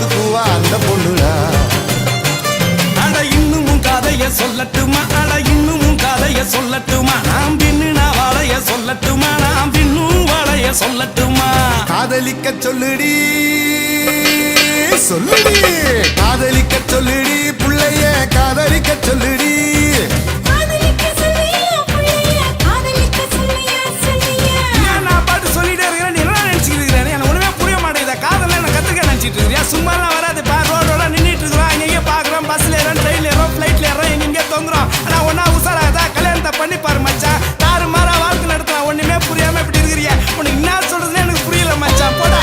பாத்துக்குவா அந்த பொண்ணுடா. அட இன்னும் கதைய சொல்லட்டுமா, அட இன்னும் கதைய சொல்லட்டுமா, நாம் பின்னுனா வாழைய சொல்லட்டுமா, நாம் பின்னும் வாழைய சொல்லட்டுமா. காதலிக்க சொல்லுடி சொல்லுடி, காதலிக்க சொல்லுடி புள்ளைய காதலிக்க சொல்லுடி. நான் பாட்டு சொல்லிட்டே இருக்கிறேன், நீ என்ன நினைச்சிட்டு இருக்கிறேன்? எனக்கு ஒண்ணுமே புரிய மாட்டேங்குது. காதல என்ன கத்துக்க நினைச்சிட்டு இருக்கிறியா? சும்மா வராது. ரோடோட நின்றுட்டு இருக்கிறோம், அங்கேயே பாக்குறோம், பஸ்ல ஏறோம், ட்ரெயின்ல ஏறோம், பிளைட்ல ஏறோம், எங்க தொங்குறோம். ஆனா ஒன்னா உசாராதா கல்யாணத்தை பண்ணி பாரு மச்சான். தாறு மாறா வாழ்க்கை நடத்தலாம், ஒண்ணுமே புரியாம இப்படி இருக்கிறியா? உனக்கு என்ன சொல்றதுன்னு எனக்கு புரியல மச்சான், போடா.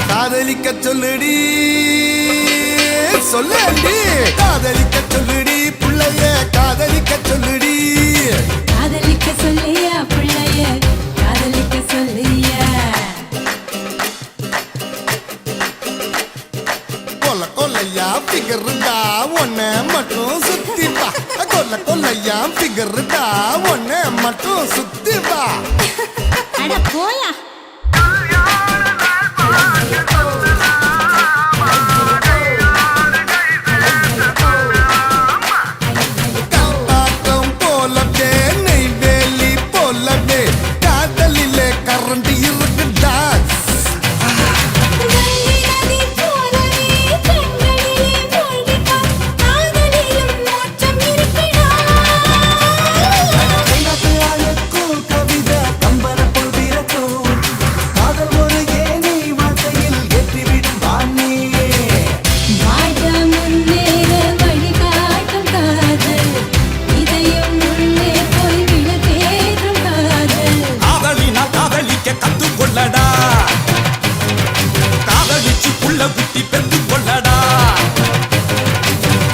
காதலிக்க சொல்லுடி சொல்லுடி, காதலிக்க சொல்லுடி புள்ளைய காதலிக்க சொல்லுடி. காதலிக்க சொல்லியா புள்ளைய காதலிக்க சொல்லியா. கொல்ல கொல்லையா பிகருடா ஒன்ன மட்டும் சுத்தி வா, கொல்ல கொல்லையா பிகருடா ஒன்ன மட்டும் சுத்தி வா. அட போயா.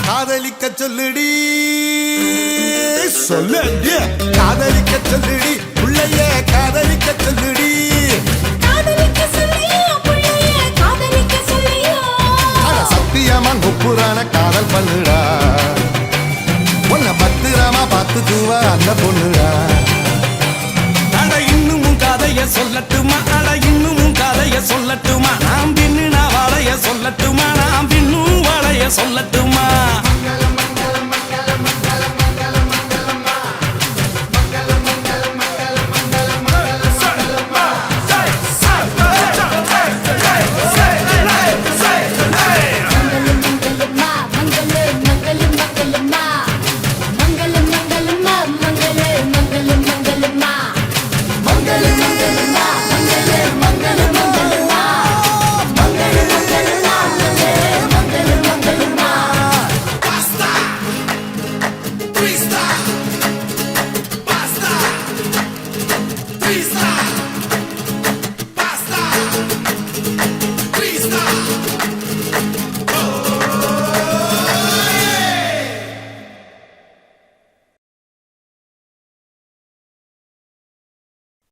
காதலிக்க சொல்லுடி சொல்லுடி, காதலிக்க சொல்லுடி புள்ளைய காதலிக்க சொல்லுடி. காதலிக்க சொல்லியா புள்ளைய காதலிக்க சொல்லியா. அட சத்தியமா குப்புறான காதல் பண்ணுடா, உன்னை பத்திரமா பாத்துக்குவா அந்த பொண்ணுடா. அட இன்னும் கதைய சொல்லட்டுமா, அட இன்னும் கதைய சொல்லட்டுமா, நாம் பின்னுனா வாழைய சொல்லட்டுமா, நாம் பின்னும்